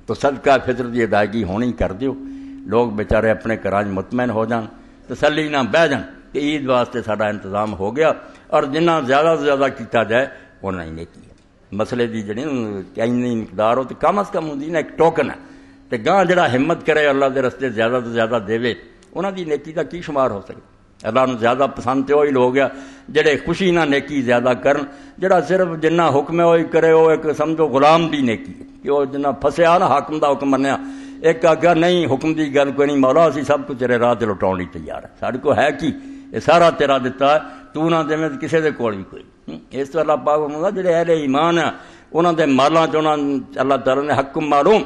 تو صدقہ فطر کی ادائیگی ہونی کر دیو، لوگ بیچارے اپنے گھراں مطمئن ہو جان، تسلی نہ بہ جان کہ عید واسطے ساڈا انتظام ہو گیا، اور جنہ زیادہ سے زیادہ کیتا جائے انہیں ہی نیکی ہے۔ مسئلے دی جڑی اینی مقدار ہو تو کم از کم ہوندی نا ایک ٹوکن ہے، تے گاں جڑا ہمت کرے اللہ دے رستے زیادہ تو زیادہ دے، انہاں دی نیکی دا کی شمار ہو سکے؟ اللہ نو زیادہ پسند تے وہی لوگ آ جڑے خوشی نہ نیکی زیادہ کرن، جڑا صرف جنہ حکم ہے وہی کرے، وہ ایک سمجھو غلام دی نیکی ہے کہ وہ جنہ پھسیا نا حاکم دا حکم منیا، ایک آگا نہیں حکم دی گل کوئی نہیں، مولا اسی سب کچھ تیرے راہ تے لٹاؤن لئی تیار ہے، ساڈے کو ہے کی یہ سارا تیرا دتا ہے، تو نہ دیویں کسے دے کول بھی کوئی۔ اس تو اللہ پاک فرماتا جڑے اہل ایمان ہے انہاں دے مالاں چ انہاں اللہ تعالی نے حکم معلوم،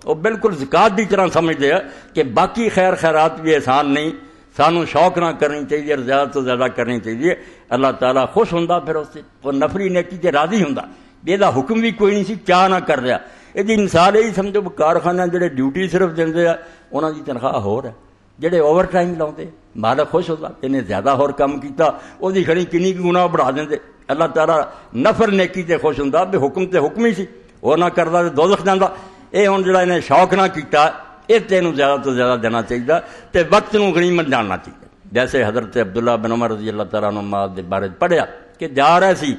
وہ بالکل زکات دی طرح سمجھتے ہیں کہ باقی خیر خیرات بھی احسان نہیں، سانو شوق نہ کرنی چاہیے اور زیادہ تو زیادہ کرنی چاہیے۔ اللہ تعالیٰ خوش ہوندا پھر اس سے، وہ نفری نیکی تے راضی ہوندا، یہ حکم بھی کوئی نہیں سی کیا نہ کر رہا۔ یہ مثال یہی سمجھو کارخانہ جڑے ڈیوٹی صرف دے انہاں دی تنخواہ ہور ہے، جڑے اوور ٹائم لاؤندے مالک خوش ہوتا انہیں زیادہ ہور کم کیتا، وہ کھڑی کنی گناہ بڑھا دیں۔ اللہ تعالیٰ نفر نیکی تے خوش ہوندا، بے حکم تے حکم ہی سی، وہ نہ کردا تے دوزخ جاندا۔ یہ ہوں جڑا انہیں شوق نہ کیتا، یہ تینوں زیادہ تو زیادہ دینا چاہیے، تے وقت نو غنیمت جاننا چاہیے۔ جیسے حضرت عبداللہ بن عمر رضی اللہ تعالیٰ عنہ دے بارے پڑھیا کہ جا رہے سی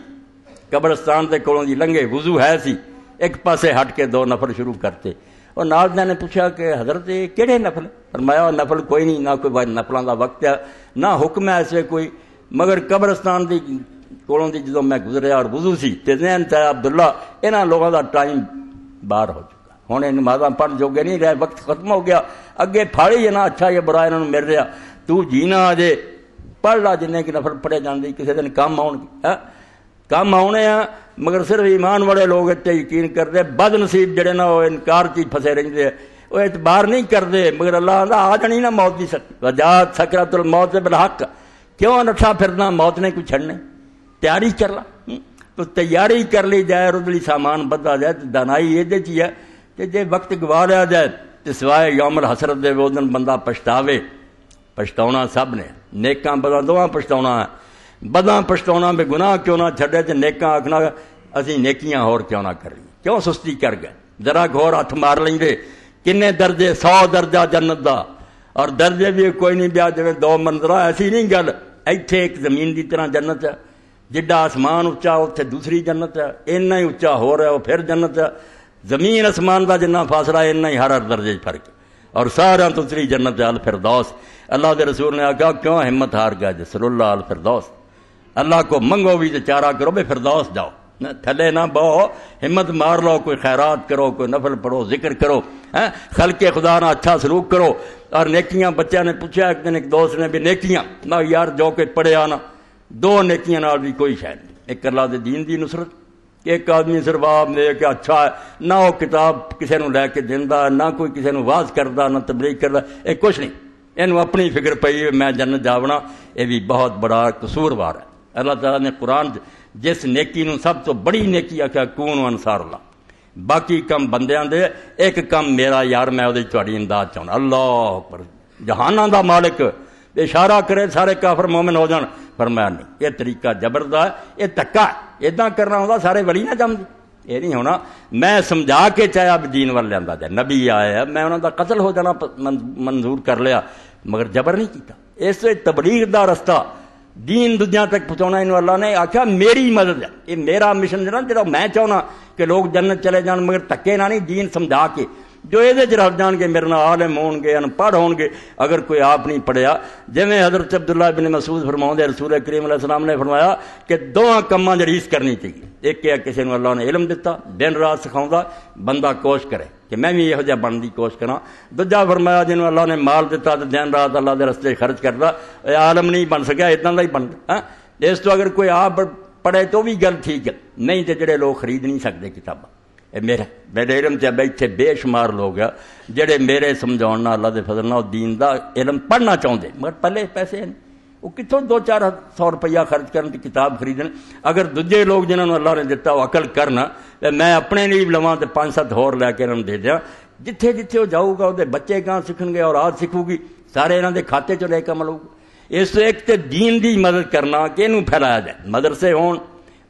قبرستان دے کولوں دی لنگے، وضو ہے سی، ایک پاسے ہٹ کے 2 نفل شروع کرتے، اور نال نے پوچھا کہ حضرت کہڑے نفل؟ فرمایا نفل کوئی نہیں، نہ کوئی نفلاں دا وقت ہے، نہ حکم ہے ایسے کوئی، مگر قبرستان دی کولوں دی جدوں میں گزریا اور وضو سی تے ذہن چاہیا عبداللہ انہاں لوگوں دا ٹائم باہر ہو چکا، ہن نمازاں پڑھ جوگے نہیں رہے، وقت ختم ہو گیا، اگے پھاڑی ہے نا اچھا یہ برا انہوں مل رہا، تو جینا آ جے پڑھ لا جنہیں کہ نفل پڑھے جاندے، کسی دن کام آؤ گے، کام آنے ہیں، مگر صرف ایمان والے لوگ اتنے یقین کرتے، بد نصیب جڑے نا وہ انکار چی پھسے رہتے ہیں، وہ اعتبار نہیں کرتے، مگر اللہ آندا آ جانی نا موت دی سکتی، وجات سکرات الموت بالحق، کیوں نٹھا پھرنا، موت نے کوئی چھڑنے، تیاری کر لا، تو تیاری کر لی جائے، ردلی سامان بدلا جائے، تو دانائی یہ چی ہے کہ جے وقت گوا لیا جائے تو سوائے یوم الحسرت دے وہ دن بندہ پچھتاوے، پچھتاؤنا سب نے، نیکاں بداں دواں پچھتاؤنا ہے، بداں پچھتاؤنا بے گناہ کیوں نہ چھڑے، تے نیکاں آکھنا اسی نیکیاں ہور کیوں نہ کری، کیوں سستی کر گئے، ذرا گھور ہاتھ مار لیں گے، کنے درجے 100 درجہ جنت دا، اور درجے بھی کوئی نہیں بیا جویں 2 منزلہ، ایسی نہیں گل، ایتھے ایک زمین دی طرح جنت ہے، جڈا آسمان اچا اتنے دوسری جنت ہے، اینا ہی اچا ہو رہا ہے وہ پھر جنت ہے، زمین آسمان دا جنہ فاصلہ ہے اینا ہی ہر درجے فرق، اور سارا دوسری جنت ہے الفردوس۔ اللہ دے رسول نے آکھا کیوں ہمت ہار گیا جسل اللہ الفردوس، اللہ کو منگو بھی تو چارہ کرو بے فردوس جاؤ، تھلے نہ بہو، ہمت مار لو، کوئی خیرات کرو، کوئی نفل پڑھو، ذکر کرو، خلق خدا نہ اچھا سلوک کرو، اور نیکیاں بچہ نے پوچھا ایک دن ایک دوست نے بھی نیکیاں نہ یار جو کہ پڑھیا نا 2 نیکیاں نال بھی کوئی شاید نہیں، ایک اللہ دے دین دی نصرت، ایک آدمی صرف آپ نے کہ اچھا ہے نہ وہ کتاب کسی نو لے کے دیندا، نہ کوئی کسی نو واز کردا، نہ تبلیغ کردا، یہ کچھ نہیں، اینو اپنی فکر پئی میں جنت جاونا، یہ بھی بہت بڑا قصوروار ہے۔ اللہ تعالیٰ نے قرآن جس نیکی نو سب تو بڑی نیکی آکھیا کون انصار اللہ، باقی کم بندیاں دے، ایک کم میرا یار میں وہ تہاڈی امداد چاہنا، اللہ اکبر، جہاناں دا مالک اشارہ کرے سارے کافر مومن ہو جان، فرمایا نہیں، یہ طریقہ جبر دا ہے، یہ دھکا ہے، اداں کرنا ہوندا سارے ولی نہ جمدے، یہ نہیں ہونا، میں سمجھا کے چاہیا بھی دین وال لیندا جائے، نبی آیا ہے میں انہاں دا قتل ہو جانا منظور کر لیا، مگر جبر نہیں کیتا۔ اس سے تبلیغ دا رستہ دین دنیا تک پہنچانا، انہوں اللہ نے آکھا میری مدد ہے، یہ میرا مشن ہے جڑا میں چاہنا کہ لوگ جنت چلے جان، مگر تکے نہ نہیں، دین سمجھا کے، جو یہ رل جان گے میرے نال عالم ہون گے، ان پڑھ ہون گے، اگر کوئی آپ نہیں پڑھیا، جویں حضرت عبداللہ بن مسعود فرماؤندے رسول کریم علیہ السلام نے فرمایا کہ 2 کماں دی ریس کرنی چاہیے، ایک ہے کسی نے اللہ نے علم دیتا، دن رات سکھاؤندا، بندہ کوشش کرے کہ میں بھی یہو جہا بنن دی کوشش کراں، دوجا فرمایا جنوں اللہ نے مال دیتا تو دن رات اللہ دے رستے خرچ کردا، عالم نہیں بن سکیا اتنا دا ہی بندا، اس تو اگر کوئی آپ پڑھے تو بھی گل ٹھیک ہے، نہیں تے جڑے لوگ خرید نہیں سکتے کتاباں، میرے علم چ بیٹھے بے شمار لوگ ہیں جڑے میرے سمجھاؤنا اللہ دے فضل نال دین دا علم پڑھنا چاہتے، مگر پہلے پیسے ہیں وہ کتوں 200-400 روپیہ خرچ کرن تے کتاب خریدن، اگر دوجے لوگ جنہوں اللہ نے دیتا وہ عقل کرنا، میں اپنے لیے لواں تے 5-7 ہور لے کے انہوں دے دیاں، جتھے جتھے وہ جاؤ گا وہ بچے کہاں سیکھن گے، اور آج سیکھو گی سارے انہوں دے کھاتے چ لے کے عمل ہوگا۔ اس ایک تے دین دی مدد کرنا کہ انہوں پھیلایا جائے، مدرسے ہون،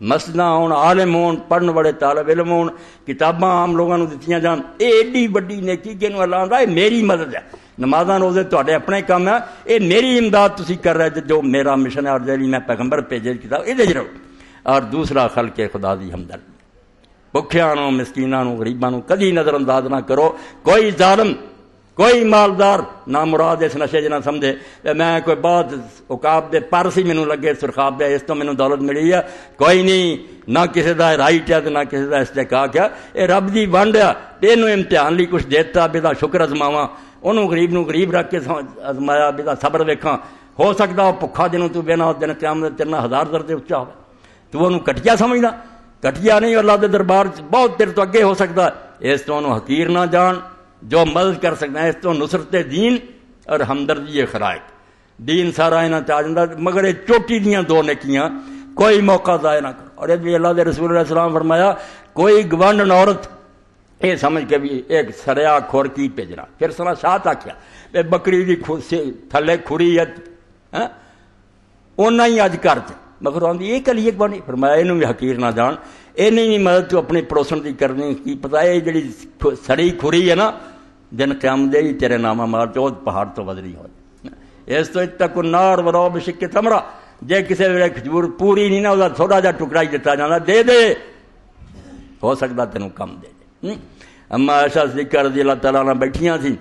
مسجد ہون، عالم ہون، پڑھن والے طالب علم ہون، کتاباں عام لوگوں کو دتیاں جان، یہ ایڈی وڈی نیکی کہ اللہ آندا ہے میری مدد ہے، نمازاں روزے تواڈے اپنے کام ہے، یہ میری امداد تسی کر رہے جو میرا مشن ہے اور جی میں پیغمبر بھیجے کتاب یہ رہو۔ اور دوسرا خلق خدا دی ہمدردی، بھکھیاں نو، مسکیناں نو، غریباں نو کدی نظر انداز نہ کرو۔ کوئی ظالم، کوئی مالدار نہ مراد اس نشے جنا سمجھے میں کوئی بہت اوقاب دے پر سی مینوں لگے سرخاب دے اس تو مینوں دولت ملی ہے، کوئی نہیں، نہ کسی دا رائٹ ہے نہ کسی دا استحقاق ہے، یہ رب دی ونڈ ہے، تینوں امتحان لی کچھ دیتا بھی دا شکر ازماواں، انہوں غریب نو غریب رکھ کے ازمایا بھی دا صبر ویکھاں، ہو سکتا وہ بھکھا جنوں تو بنا دن قیامت تیرنا 1000 درجے اچا ہو، تو انہوں گھٹیا سمجھدا، گھٹیا نہیں، اللہ دے دربار بہت تیرے تو اگے ہو سکتا ہے، اس تو انہوں حقیر نہ جان، جو مدد کر سکتے ہیں اس تو نصرت دین اور ہمدردی خلائق، دین سارا یہاں چاہ جاتا، مگر یہ چوٹی دیاں دو نیکیاں کوئی موقع ضائع نہ کرو۔ اور یہ بھی اللہ دے رسول علیہ السلام فرمایا کوئی گوانڈ عورت یہ سمجھ کے بھی ایک سریا کھور کی بھیجنا، پھر سنا شاہ آخیا بکری دی تھلے کھری اُنہ ہی اج کر مگر آدھی یہ کلیے بنی، فرمایا یہ بھی حقیر نہ جان، یہ نہیں مدد تو اپنی پڑوسن کی کرنی، کی پتا یہ جڑی سڑی کھری ہے نا دن قیام دے ہی تیرے نامہ مار تو پہاڑ تو بدلی ہو اس تو تک نار ورو بشک تمرا، جے کسی ویلے کھجور پوری نہیں نا وہ تھوڑا جا ٹکڑا ہی دتا جانا، دے دے ہو سکتا تینوں کم دے دے۔ اما عائشہ صدیقہ رضی اللہ تعالیٰ عنہ بیٹھیاں تھیں،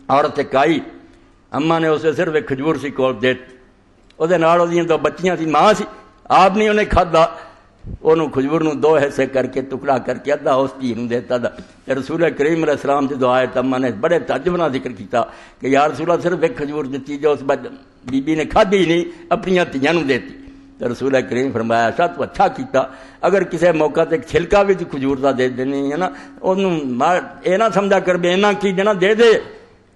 عورت ایک آئی، اما نے اسے صرف ایک کھجور سی کول دے، وہ دو بچیاں تھیں، ماں سی، آپ نہیں انہیں کھادا، انہوں کھجور نو 2 حصے کر کے ٹکڑا کر کے ادھا اس دھی نو دیتا دا۔ رسول کریم علیہ السلام جدو آئے تو اما نے بڑے تعجب نال ذکر کیتا کہ یا رسول اللہ صرف ایک کھجور دیتی جو اس بی بی نے کھادی نہیں اپنی دھیاں نو دیتی۔ تو رسول کریم فرمایا اچھا تو اچھا کیتا، اگر کسی موقع تے چھلکا بھی تو کھجور دا دے دینی ہے نا، انہوں یہ نہ سمجھا کر بھی اینا کی جنا دے دے،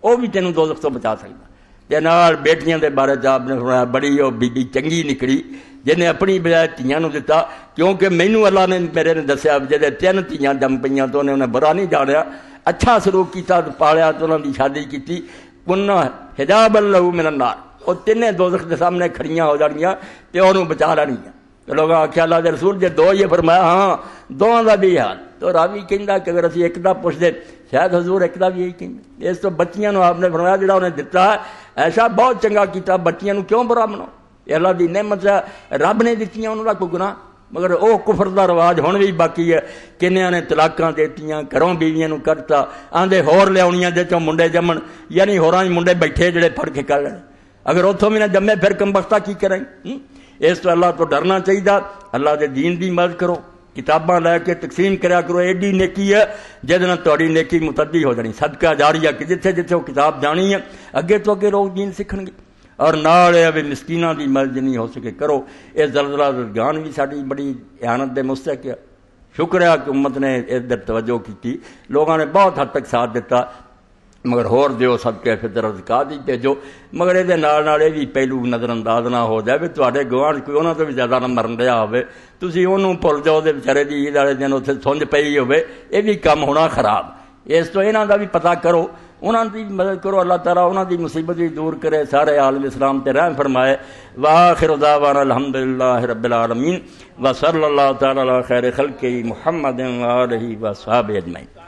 وہ بھی تینوں دوزخ تو بچا سکتا۔ تے نال بیٹیاں دے بارے آپ نے فرمایا بڑی وہ بی بی چنگی نکلی جنہیں اپنی بجائے دھیاں نو دتا، کیونکہ مینوں اللہ نے میرے نے دسیا جدے 3 دھیاں جم پئیاں تو انہیں برا نہیں جانیا، اچھا سلوک کیتا پالیا تو انہوں دی شادی کیتی، کننا حجاب لہو من النار، وہ 3 دوزخ دے سامنے کھڑیاں ہو جانیاں تے انہوں بچا لینیاں۔ تو لوگ آخیا اللہ دے رسول جے 2 یہ فرمایا ہاں 2 دا بھی حال، تو راوی کہندا کہ اگر اسی ایک دا پوچھ دے شاید حضور ایک دا بھی یہی کہندا۔ اس تو بچیاں نو آپ نے فرمایا جڑا انہیں دتا ہے ایسا بہت چنگا کیتا، بچیاں نو کیوں برا مناؤ، یہ اللہ دی نعمت ہے، رب نے دتیاں انہوں دا کوئی گناہ، مگر او کفر دا رواج ہن بھی باقی ہے، کنیاں نے طلاقاں دیتیاں، گھروں بیویاں نو کڈتا، آندے ہور لیاونیاں جے چوں منڈے جمن، یعنی ہوراں منڈے بیٹھے جڑے پھڑ کے کر لین، اگر اتوں بھی نہ جمے پھر کمبختہ کی کریں۔ اس تو اللہ تو ڈرنا چاہیے، اللہ دے دین دی مدد کرو، کتاباں لے کے تقسیم کریا کرو، ایڈی نیکی ہے جہد نال تہاڈی نیکی متعدی ہو جانی، صدقہ جاریہ کہ جتھے جتھے وہ کتاب جانی ہے اگے تو اگے لوگ دین سیکھن گے۔ اور نال بھی مسکیناں دی مدد نہیں ہو سکے کرو۔ یہ زلزلہ زلزان بھی ساری بڑی احانت دے مستحق ہے، شکر ہے کہ امت نے ادھر توجہ کی، لوگوں نے بہت حد تک ساتھ دیتا، مگر ہور دیو صدقہ فطر زکات ہی بھیجو، مگر یہ یہ بھی پہلو نظر انداز نہ ہو جائے، تواڈے گوانڈ کوئی انہوں تو بھی زیادہ نہ مرن رہا ہوئے، تسی انہوں بھول جاؤ دے بیچارے دی عید والے دن اتنے سنج پئی ہوئے، یہ بھی کم ہونا خراب۔ اس تو انہوں کا بھی پتہ کرو، انہوں کی مدد کرو، اللہ تعالیٰ انہوں کی مصیبت بھی دور کرے، سارے عالم اسلام تے رحم فرمائے۔ وآخر دعوانا الحمدللہ رب العالمین وصلی اللہ تعالی علی خیر خلقہ محمد وآلہ وصحبہ اجمعین۔